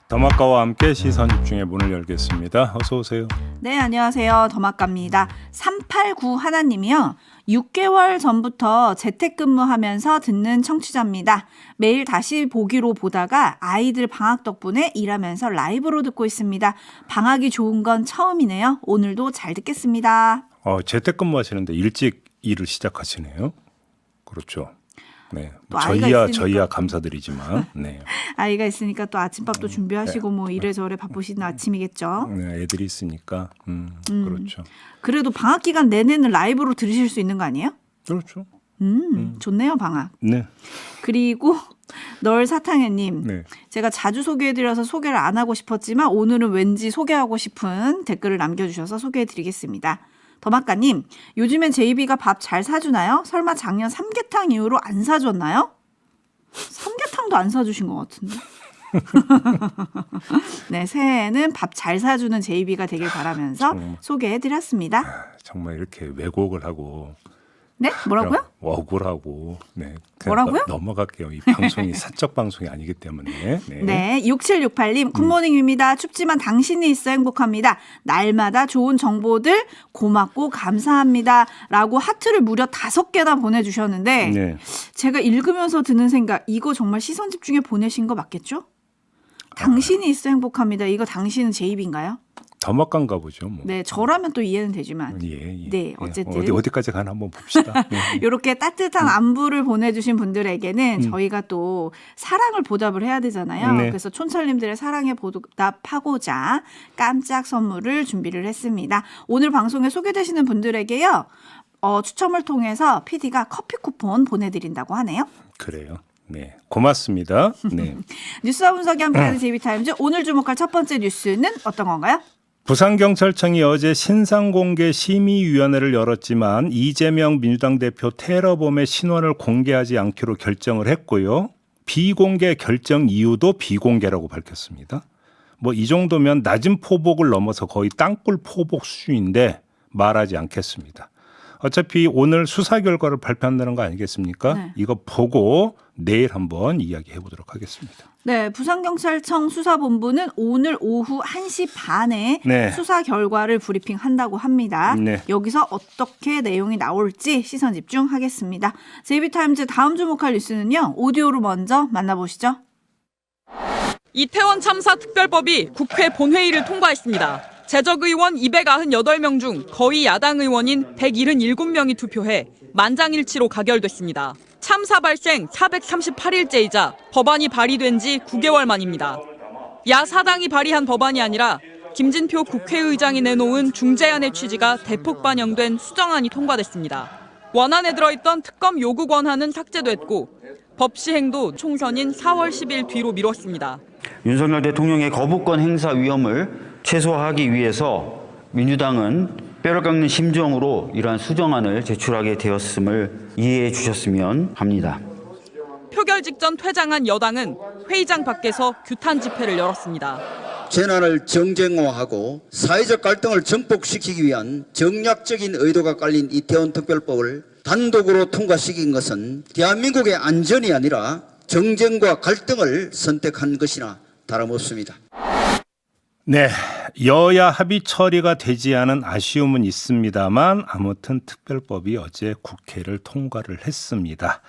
더마카와 함께 시선 집중의 문을 열겠습니다. 어서 오세요. 네, 안녕하세요. 더마카입니다. 389 하나님이요. 6개월 전부터 재택근무하면서 듣는 청취자입니다. 매일 다시 보기로 보다가 아이들 방학 덕분에 일하면서 라이브로 듣고 있습니다. 방학이 좋은 건 처음이네요. 오늘도 잘 듣겠습니다. 재택근무 하시는데 일찍 일을 시작하시네요. 그렇죠. 네, 또 아이가 있으니까. 저희야 감사드리지만, 네. 아이가 있으니까 또 아침밥도 준비하시고 뭐 이래저래 바쁘신 아침이겠죠. 네, 애들이 있으니까, 그렇죠. 그래도 방학 기간 내내는 라이브로 들으실 수 있는 거 아니에요? 그렇죠. 좋네요, 방학. 네, 그리고 널 사탕해님, 네. 제가 자주 소개해드려서 소개를 안 하고 싶었지만 오늘은 왠지 소개하고 싶은 댓글을 남겨주셔서 소개해드리겠습니다. 더마카님, 요즘엔 제이비가 밥 잘 사주나요? 설마 작년 삼계탕 이후로 안 사줬나요? 삼계탕도 안 사주신 것 같은데. 네, 새해에는 밥 잘 사주는 제이비가 되길 바라면서 소개해드렸습니다. 정말 이렇게 왜곡을 하고. 네? 뭐라고요? 억울하고. 네. 뭐라고요? 넘어갈게요. 이 방송이 사적 방송이 아니기 때문에. 네. 네, 6768님 굿모닝입니다. 춥지만 당신이 있어 행복합니다. 날마다 좋은 정보들 고맙고 감사합니다. 라고 하트를 무려 5개나 보내주셨는데 네. 제가 읽으면서 드는 생각, 이거 정말 시선 집중에 보내신 거 맞겠죠? 당신이 있어 행복합니다. 이거 당신은 제입인가요? 더마카인가 보죠. 뭐. 네, 저라면 또 이해는 되지만 예. 네, 어쨌든 어디까지 가나 한번 봅시다. 이렇게 따뜻한 안부를 보내주신 분들에게는 저희가 또 사랑을 보답을 해야 되잖아요. 네. 그래서 촌철님들의 사랑에 보답하고자 깜짝 선물을 준비를 했습니다. 오늘 방송에 소개되시는 분들에게요. 추첨을 통해서 PD가 커피 쿠폰 보내드린다고 하네요. 그래요. 네, 고맙습니다. 네. 뉴스와 분석이 함께하는 JB타임즈, 오늘 주목할 첫 번째 뉴스는 어떤 건가요? 부산경찰청이 어제 신상공개 심의위원회를 열었지만 이재명 민주당 대표 테러범의 신원을 공개하지 않기로 결정을 했고요. 비공개 결정 이유도 비공개라고 밝혔습니다. 뭐 이 정도면 낮은 포복을 넘어서 거의 땅굴 포복 수준인데 말하지 않겠습니다. 어차피 오늘 수사 결과를 발표한다는 거 아니겠습니까? 네. 이거 보고 내일 한번 이야기해 보도록 하겠습니다. 네, 부산경찰청 수사본부는 오늘 오후 1시 반에 네. 수사 결과를 브리핑한다고 합니다. 네. 여기서 어떻게 내용이 나올지 시선 집중하겠습니다. JB타임즈 다음 주목할 뉴스는요. 오디오로 먼저 만나보시죠. 이태원 참사 특별법이 국회 본회의를 통과했습니다. 재적의원 298명 중 거의 야당 의원인 177명이 투표해 만장일치로 가결됐습니다. 참사 발생 438일째이자 법안이 발의된 지 9개월 만입니다. 야사당이 발의한 법안이 아니라 김진표 국회의장이 내놓은 중재안의 취지가 대폭 반영된 수정안이 통과됐습니다. 원안에 들어있던 특검 요구 권한은 삭제됐고 법 시행도 총선인 4월 10일 뒤로 미뤘습니다. 윤석열 대통령의 거부권 행사 위험을 최소화하기 위해서 민주당은 뼈를 깎는 심정으로 이러한 수정안을 제출하게 되었음을 이해해 주셨으면 합니다. 표결 직전 퇴장한 여당은 회의장 밖에서 규탄 집회를 열었습니다. 재난을 정쟁화하고 사회적 갈등을 증폭시키기 위한 정략적인 의도가 깔린 이태원 특별법을 단독으로 통과시킨 것은 대한민국의 안전이 아니라 정쟁과 갈등을 선택한 것이나 다름없습니다. 네, 여야 합의 처리가 되지 않은 아쉬움은 있습니다만 아무튼 특별법이 어제 국회를 통과를 했습니다.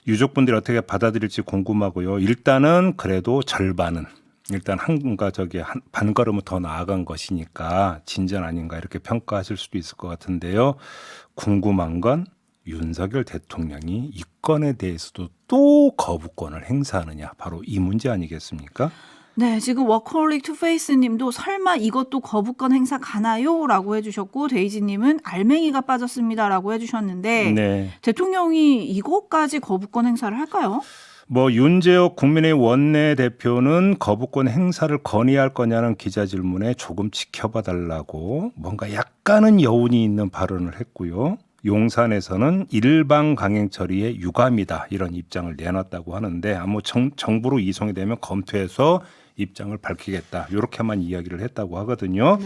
유족분들이 어떻게 받아들일지 궁금하고요. 일단은 그래도 절반은 일단 반 걸음은 더 나아간 것이니까 진전 아닌가 이렇게 평가하실 수도 있을 것 같은데요. 궁금한 건 윤석열 대통령이 이 건에 대해서도 또 거부권을 행사하느냐, 바로 이 문제 아니겠습니까? 네, 지금 워커홀릭 투페이스님도 설마 이것도 거부권 행사 가나요? 라고 해주셨고, 데이지님은 알맹이가 빠졌습니다라고 해주셨는데 네. 대통령이 이것까지 거부권 행사를 할까요? 윤재옥 국민의힘 원내대표는 거부권 행사를 건의할 거냐는 기자 질문에 조금 지켜봐 달라고 뭔가 약간은 여운이 있는 발언을 했고요. 용산에서는 일방 강행 처리에 유감이다 이런 입장을 내놨다고 하는데 아무 정부로 이송이 되면 검토해서 입장을 밝히겠다 이렇게만 이야기를 했다고 하거든요. 네.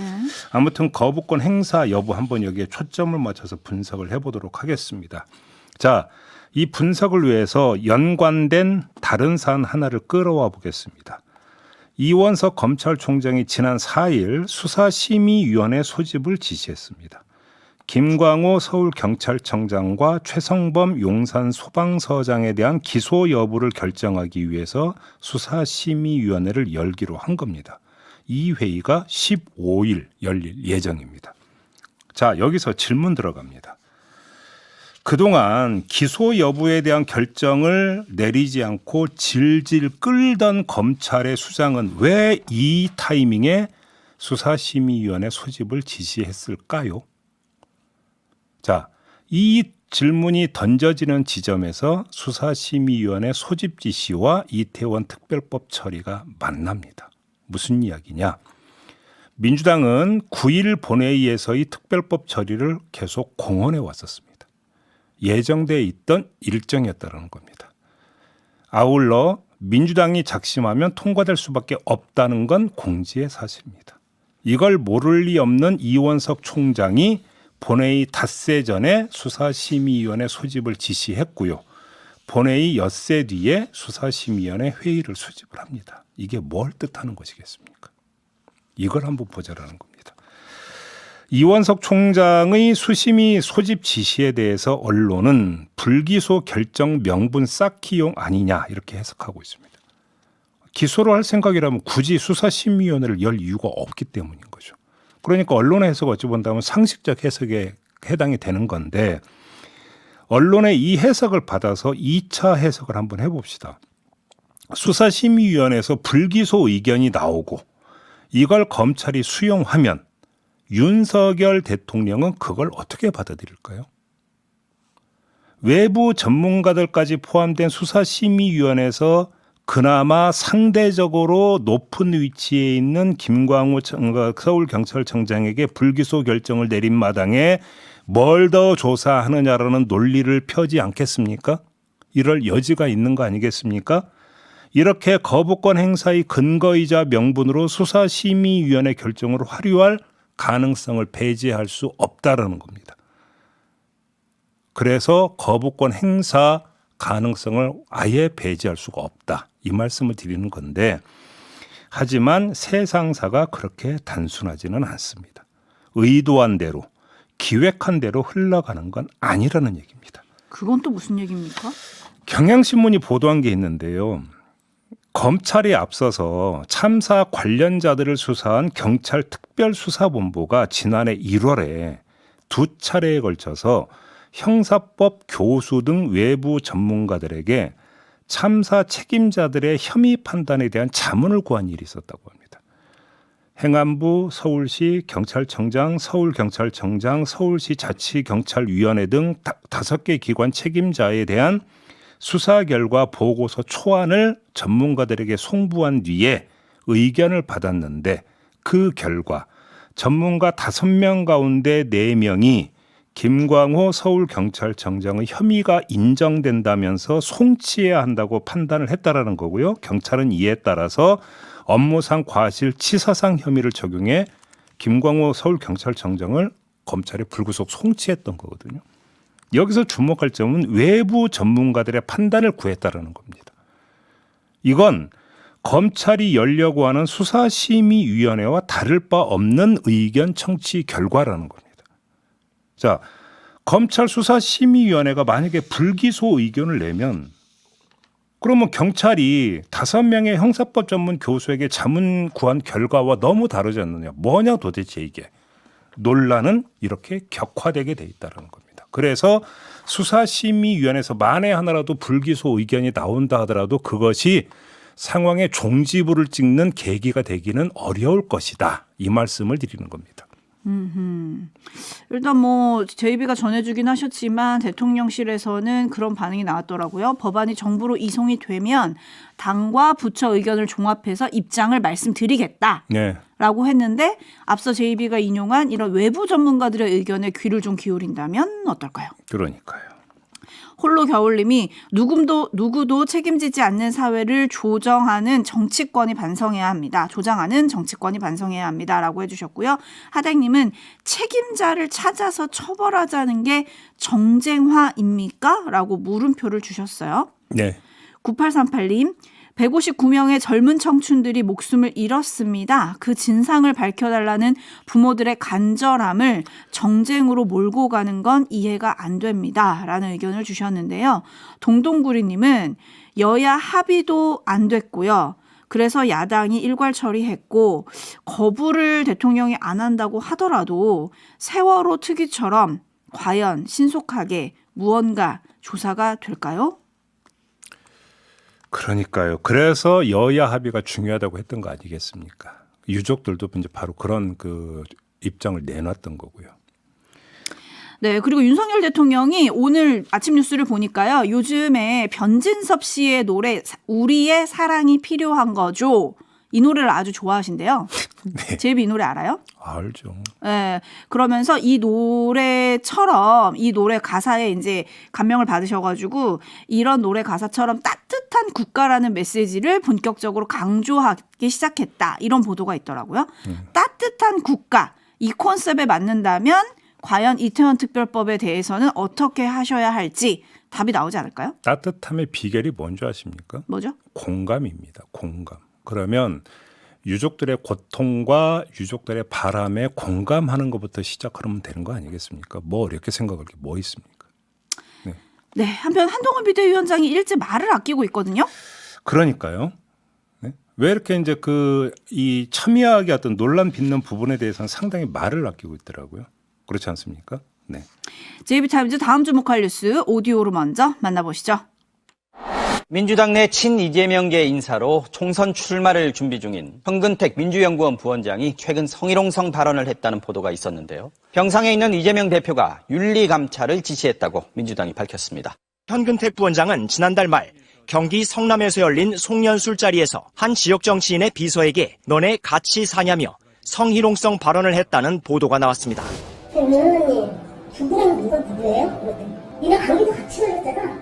아무튼 거부권 행사 여부 한번 여기에 초점을 맞춰서 분석을 해보도록 하겠습니다. 자, 이 분석을 위해서 연관된 다른 사안 하나를 끌어와 보겠습니다. 이원석 검찰총장이 지난 4일 수사심의위원회 소집을 지시했습니다. 김광호 서울경찰청장과 최성범 용산소방서장에 대한 기소 여부를 결정하기 위해서 수사심의위원회를 열기로 한 겁니다. 이 회의가 15일 열릴 예정입니다. 자, 여기서 질문 들어갑니다. 그동안 기소 여부에 대한 결정을 내리지 않고 질질 끌던 검찰의 수장은 왜 이 타이밍에 수사심의위원회 소집을 지시했을까요? 자, 이 질문이 던져지는 지점에서 수사심의위원회 소집 지시와 이태원 특별법 처리가 만납니다. 무슨 이야기냐? 민주당은 9일 본회의에서의 특별법 처리를 계속 공언해 왔었습니다. 예정돼 있던 일정이었다는 겁니다. 아울러 민주당이 작심하면 통과될 수밖에 없다는 건 공지의 사실입니다. 이걸 모를 리 없는 이원석 총장이 본회의 닷새 전에 수사심의위원회 소집을 지시했고요. 본회의 엿새 뒤에 수사심의위원회 회의를 소집을 합니다. 이게 뭘 뜻하는 것이겠습니까? 이걸 한번 보자라는 겁니다. 이원석 총장의 수심위 소집 지시에 대해서 언론은 불기소 결정 명분 쌓기용 아니냐 이렇게 해석하고 있습니다. 기소를 할 생각이라면 굳이 수사심의위원회를 열 이유가 없기 때문인 거죠. 그러니까 언론의 해석 어찌 본다면 상식적 해석에 해당이 되는 건데 언론의 이 해석을 받아서 2차 해석을 한번 해봅시다. 수사심의위원회에서 불기소 의견이 나오고 이걸 검찰이 수용하면 윤석열 대통령은 그걸 어떻게 받아들일까요? 외부 전문가들까지 포함된 수사심의위원회에서 그나마 상대적으로 높은 위치에 있는 김광호 서울경찰청장에게 불기소 결정을 내린 마당에 뭘 더 조사하느냐라는 논리를 펴지 않겠습니까? 이럴 여지가 있는 거 아니겠습니까? 이렇게 거부권 행사의 근거이자 명분으로 수사심의위원회 결정으로 활용할 가능성을 배제할 수 없다라는 겁니다. 그래서 거부권 행사 가능성을 아예 배제할 수가 없다. 이 말씀을 드리는 건데 하지만 세상사가 그렇게 단순하지는 않습니다. 의도한 대로 기획한 대로 흘러가는 건 아니라는 얘기입니다. 그건 또 무슨 얘기입니까? 경향신문이 보도한 게 있는데요. 검찰이 앞서서 참사 관련자들을 수사한 경찰 특별수사본부가 지난해 1월에 2차례에 걸쳐서 형사법 교수 등 외부 전문가들에게 참사 책임자들의 혐의 판단에 대한 자문을 구한 일이 있었다고 합니다. 행안부, 서울시 경찰청장, 서울경찰청장, 서울시 자치경찰위원회 등 5개 기관 책임자에 대한 수사 결과 보고서 초안을 전문가들에게 송부한 뒤에 의견을 받았는데 그 결과 전문가 5명 가운데 4명이 김광호 서울경찰청장의 혐의가 인정된다면서 송치해야 한다고 판단을 했다라는 거고요. 경찰은 이에 따라서 업무상 과실치사상 혐의를 적용해 김광호 서울경찰청장을 검찰에 불구속 송치했던 거거든요. 여기서 주목할 점은 외부 전문가들의 판단을 구했다라는 겁니다. 이건 검찰이 열려고 하는 수사심의위원회와 다를 바 없는 의견 청취 결과라는 겁니다. 자, 검찰 수사심의위원회가 만약에 불기소 의견을 내면 그러면 경찰이 5명의 형사법 전문 교수에게 자문 구한 결과와 너무 다르지 않느냐. 뭐냐 도대체 이게. 논란은 이렇게 격화되게 돼 있다는 겁니다. 그래서 수사심의위원회에서 만에 하나라도 불기소 의견이 나온다 하더라도 그것이 상황의 종지부를 찍는 계기가 되기는 어려울 것이다. 이 말씀을 드리는 겁니다. 일단 뭐 JB가 전해주긴 하셨지만 대통령실에서는 그런 반응이 나왔더라고요. 법안이 정부로 이송이 되면 당과 부처 의견을 종합해서 입장을 말씀드리겠다. 네. 라고 했는데 앞서 JB가 인용한 이런 외부 전문가들의 의견에 귀를 좀 기울인다면 어떨까요? 그러니까요. 홀로 겨울님이 누구도 책임지지 않는 사회를 조정하는 정치권이 반성해야 합니다. 조장하는 정치권이 반성해야 합니다라고 해주셨고요. 하댕님은 책임자를 찾아서 처벌하자는 게 정쟁화입니까? 라고 물음표를 주셨어요. 네. 9838님 159명의 젊은 청춘들이 목숨을 잃었습니다. 그 진상을 밝혀달라는 부모들의 간절함을 정쟁으로 몰고 가는 건 이해가 안 됩니다. 라는 의견을 주셨는데요. 동동구리님은 여야 합의도 안 됐고요. 그래서 야당이 일괄 처리했고 거부를 대통령이 안 한다고 하더라도 세월호 특위처럼 과연 신속하게 무언가 조사가 될까요? 그러니까요. 그래서 여야 합의가 중요하다고 했던 거 아니겠습니까? 유족들도 이제 바로 그런 그 입장을 내놨던 거고요. 네, 그리고 윤석열 대통령이 오늘 아침 뉴스를 보니까요. 요즘에 변진섭 씨의 노래 우리의 사랑이 필요한 거죠. 이 노래를 아주 좋아하신대요. 네. 제이비 이 노래 알아요? 알죠. 네, 그러면서 이 노래처럼 이 노래 가사에 이제 감명을 받으셔가지고 이런 노래 가사처럼 따뜻한 국가라는 메시지를 본격적으로 강조하기 시작했다. 이런 보도가 있더라고요. 따뜻한 국가 이 컨셉에 맞는다면 과연 이태원 특별법에 대해서는 어떻게 하셔야 할지 답이 나오지 않을까요? 따뜻함의 비결이 뭔지 아십니까? 뭐죠? 공감입니다. 공감. 그러면 유족들의 고통과 유족들의 바람에 공감하는 것부터 시작하면 되는 거 아니겠습니까? 뭐 이렇게 생각할 게 뭐 있습니까? 네, 한편 한동훈 비대위원장이 일제 말을 아끼고 있거든요. 그러니까요. 네? 왜 이렇게 이제 이 첨예하게 어떤 논란 빚는 부분에 대해서는 상당히 말을 아끼고 있더라고요. 그렇지 않습니까? 네. JB타임즈 다음 주목할 뉴스 오디오로 먼저 만나보시죠. 민주당 내 친이재명계 인사로 총선 출마를 준비 중인 현근택 민주연구원 부원장이 최근 성희롱성 발언을 했다는 보도가 있었는데요. 병상에 있는 이재명 대표가 윤리감찰을 지시했다고 민주당이 밝혔습니다. 현근택 부원장은 지난달 말 경기 성남에서 열린 송년 술자리에서 한 지역 정치인의 비서에게 너네 같이 사냐며 성희롱성 발언을 했다는 보도가 나왔습니다. 의원님, 누구랑 누가 누구예요? 그랬더니 니네 강의도 같이 걸렸잖아.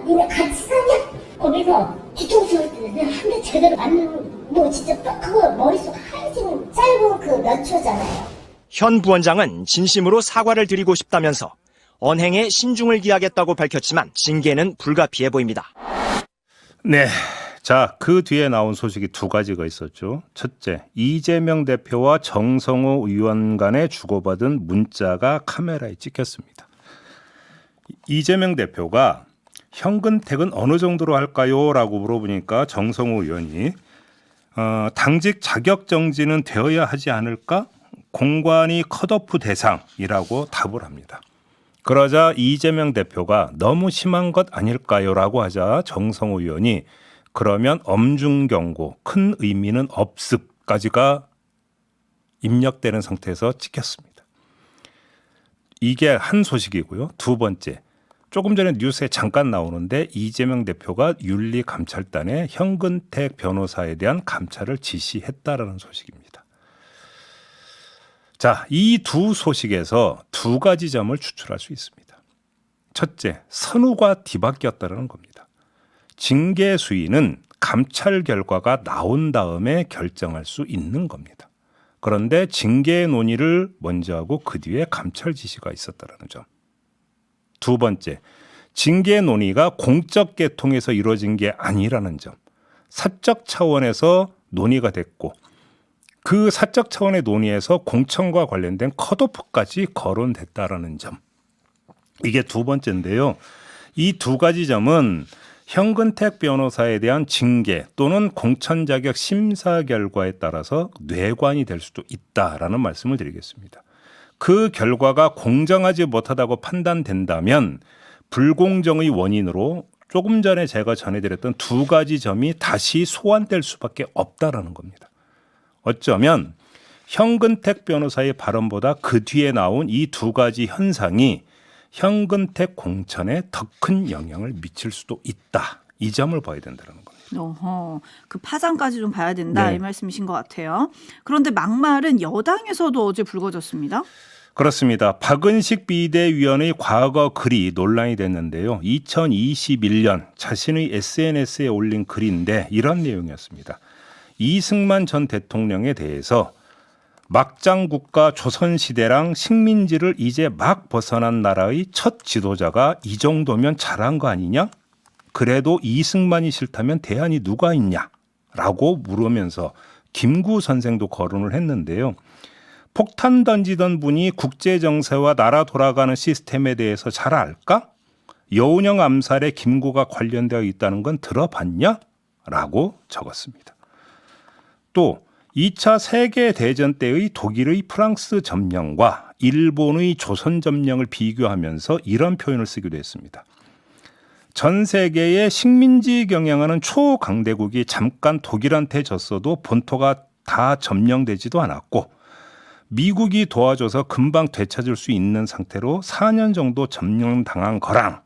니네 같이 사냐? 거기서 뒤통수를 한대 제대로 맞는 뭐 진짜 떡하고 머릿속 하얘진 짧은 그 몇 초잖아요. 현 부원장은 진심으로 사과를 드리고 싶다면서 언행에 신중을 기하겠다고 밝혔지만 징계는 불가피해 보입니다. 네. 자, 그 뒤에 나온 소식이 두 가지가 있었죠. 첫째, 이재명 대표와 정성호 의원 간에 주고받은 문자가 카메라에 찍혔습니다. 이재명 대표가 현근택은 어느 정도로 할까요? 라고 물어보니까 정성호 의원이 당직 자격정지는 되어야 하지 않을까? 공관위 컷오프 대상이라고 답을 합니다. 그러자 이재명 대표가 너무 심한 것 아닐까요? 라고 하자 정성호 의원이 그러면 엄중경고, 큰 의미는 없음까지가 입력되는 상태에서 찍혔습니다. 이게 한 소식이고요. 두 번째, 조금 전에 뉴스에 잠깐 나오는데 이재명 대표가 윤리감찰단에 현근택 변호사에 대한 감찰을 지시했다라는 소식입니다. 자, 이 두 소식에서 두 가지 점을 추출할 수 있습니다. 첫째, 선우가 뒤바뀌었다는 겁니다. 징계 수위는 감찰 결과가 나온 다음에 결정할 수 있는 겁니다. 그런데 징계 논의를 먼저 하고 그 뒤에 감찰 지시가 있었다는 점. 두 번째, 징계 논의가 공적 계통에서 이루어진 게 아니라는 점. 사적 차원에서 논의가 됐고 그 사적 차원의 논의에서 공천과 관련된 컷오프까지 거론됐다라는 점. 이게 두 번째인데요. 이 두 가지 점은 현근택 변호사에 대한 징계 또는 공천 자격 심사 결과에 따라서 뇌관이 될 수도 있다라는 말씀을 드리겠습니다. 그 결과가 공정하지 못하다고 판단된다면 불공정의 원인으로 조금 전에 제가 전해드렸던 두 가지 점이 다시 소환될 수밖에 없다라는 겁니다. 어쩌면 현근택 변호사의 발언보다 그 뒤에 나온 이 두 가지 현상이 현근택 공천에 더 큰 영향을 미칠 수도 있다. 이 점을 봐야 된다는 겁니다. 어허, 그 파장까지 좀 봐야 된다. 네. 이 말씀이신 것 같아요. 그런데 막말은 여당에서도 어제 불거졌습니다. 그렇습니다. 박은식 비대위원의 과거 글이 논란이 됐는데요. 2021년 자신의 SNS에 올린 글인데 이런 내용이었습니다. 이승만 전 대통령에 대해서 막장국가 조선시대랑 식민지를 이제 막 벗어난 나라의 첫 지도자가 이 정도면 잘한 거 아니냐? 그래도 이승만이 싫다면 대안이 누가 있냐라고 물으면서 김구 선생도 거론을 했는데요. 폭탄 던지던 분이 국제정세와 나라 돌아가는 시스템에 대해서 잘 알까? 여운형 암살에 김구가 관련되어 있다는 건 들어봤냐? 라고 적었습니다. 또 2차 세계대전 때의 독일의 프랑스 점령과 일본의 조선 점령을 비교하면서 이런 표현을 쓰기도 했습니다. 전 세계의 식민지 경영하는 초강대국이 잠깐 독일한테 졌어도 본토가 다 점령되지도 않았고 미국이 도와줘서 금방 되찾을 수 있는 상태로 4년 정도 점령당한 거랑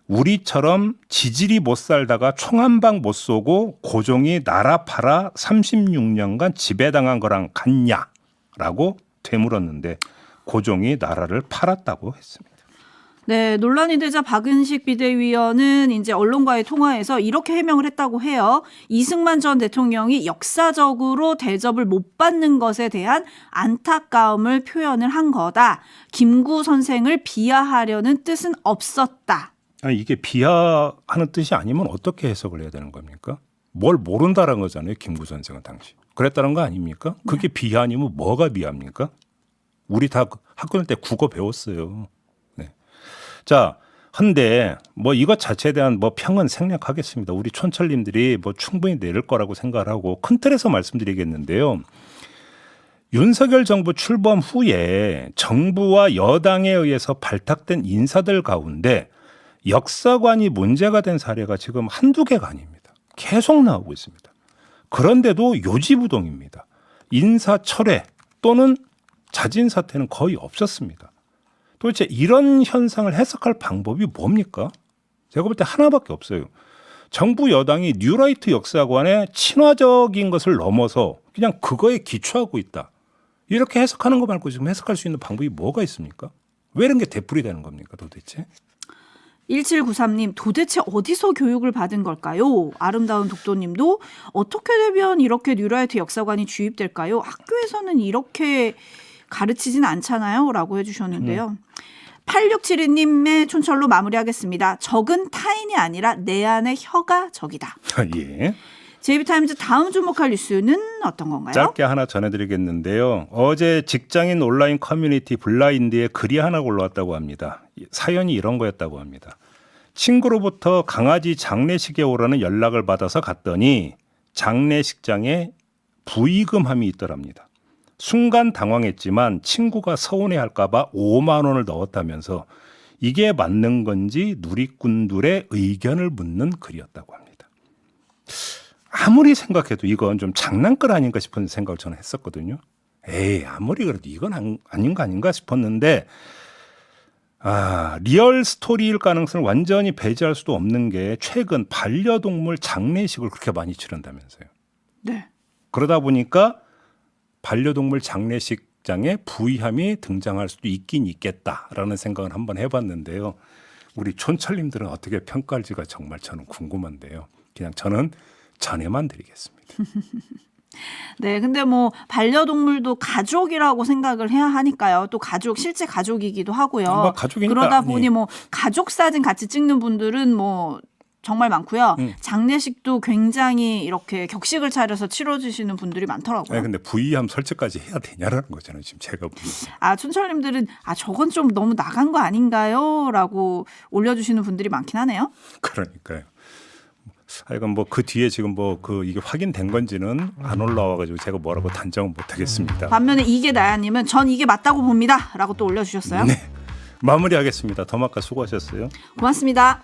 우리처럼 지질이 못 살다가 총 한 방 못 쏘고 고종이 나라 팔아 36년간 지배당한 거랑 같냐라고 되물었는데 고종이 나라를 팔았다고 했습니다. 네, 논란이 되자 박은식 비대위원은 이제 언론과의 통화에서 이렇게 해명을 했다고 해요. 이승만 전 대통령이 역사적으로 대접을 못 받는 것에 대한 안타까움을 표현을 한 거다. 김구 선생을 비하하려는 뜻은 없었다. 아니, 이게 비하하는 뜻이 아니면 어떻게 해석을 해야 되는 겁니까? 뭘 모른다는 거잖아요. 김구 선생은 당시. 그랬다는 거 아닙니까? 그게 비하 아니면 뭐가 비하입니까? 우리 다 학교 다닐 때 국어 배웠어요. 네. 자, 근데 뭐 이것 자체에 대한 뭐 평은 생략하겠습니다. 우리 촌철님들이 뭐 충분히 내릴 거라고 생각을 하고 큰 틀에서 말씀드리겠는데요. 윤석열 정부 출범 후에 정부와 여당에 의해서 발탁된 인사들 가운데 역사관이 문제가 된 사례가 지금 한두 개가 아닙니다. 계속 나오고 있습니다. 그런데도 요지부동입니다. 인사 철회 또는 자진 사퇴는 거의 없었습니다. 도대체 이런 현상을 해석할 방법이 뭡니까? 제가 볼 때 하나밖에 없어요. 정부 여당이 뉴라이트 역사관의 친화적인 것을 넘어서 그냥 그거에 기초하고 있다. 이렇게 해석하는 거 말고 지금 해석할 수 있는 방법이 뭐가 있습니까? 왜 이런 게 되풀이 되는 겁니까 도대체? 1793님, 도대체 어디서 교육을 받은 걸까요? 아름다운 독도님도 어떻게 되면 이렇게 뉴라이트 역사관이 주입될까요? 학교에서는 이렇게 가르치진 않잖아요? 라고 해주셨는데요. 8672님의 촌철로 마무리하겠습니다. 적은 타인이 아니라 내 안의 혀가 적이다. 예. JB타임즈 다음 주목할 뉴스는 어떤 건가요? 짧게 하나 전해드리겠는데요. 어제 직장인 온라인 커뮤니티 블라인드에 글이 하나 올라왔다고 합니다. 사연이 이런 거였다고 합니다. 친구로부터 강아지 장례식에 오라는 연락을 받아서 갔더니 장례식장에 부의금함이 있더랍니다. 순간 당황했지만 친구가 서운해할까 봐 5만 원을 넣었다면서 이게 맞는 건지 누리꾼들의 의견을 묻는 글이었다고 합니다. 아무리 생각해도 이건 좀 장난감 아닌가 싶은 생각을 저는 했었거든요. 에이, 아무리 그래도 이건 아닌 거 아닌가 싶었는데 리얼 스토리일 가능성을 완전히 배제할 수도 없는 게 최근 반려동물 장례식을 그렇게 많이 치른다면서요. 네. 그러다 보니까 반려동물 장례식장에 부의함이 등장할 수도 있긴 있겠다라는 생각을 한번 해봤는데요. 우리 촌철님들은 어떻게 평가할지가 정말 저는 궁금한데요. 그냥 저는 전해만 드리겠습니다. 네, 근데 뭐 반려동물도 가족이라고 생각을 해야 하니까요. 또 가족, 실제 가족이기도 하고요. 뭐 가족이니까, 그러다 보니 뭐 가족 사진 같이 찍는 분들은 뭐 정말 많고요. 장례식도 굉장히 이렇게 격식을 차려서 치러주시는 분들이 많더라고요. 네, 근데 부의함 설치까지 해야 되냐라는 거잖아요. 지금 제가 보기에. 춘철님들은 저건 좀 너무 나간 거 아닌가요? 라고 올려주시는 분들이 많긴 하네요. 그러니까요. 하여간 뭐 그 뒤에 지금 뭐 이게 확인된 건지는 안 올라와가지고 제가 뭐라고 단정은 못하겠습니다. 반면에 이게 나야님은 전 이게 맞다고 봅니다. 라고 또 올려주셨어요. 네, 마무리하겠습니다. 더마카 수고하셨어요. 고맙습니다.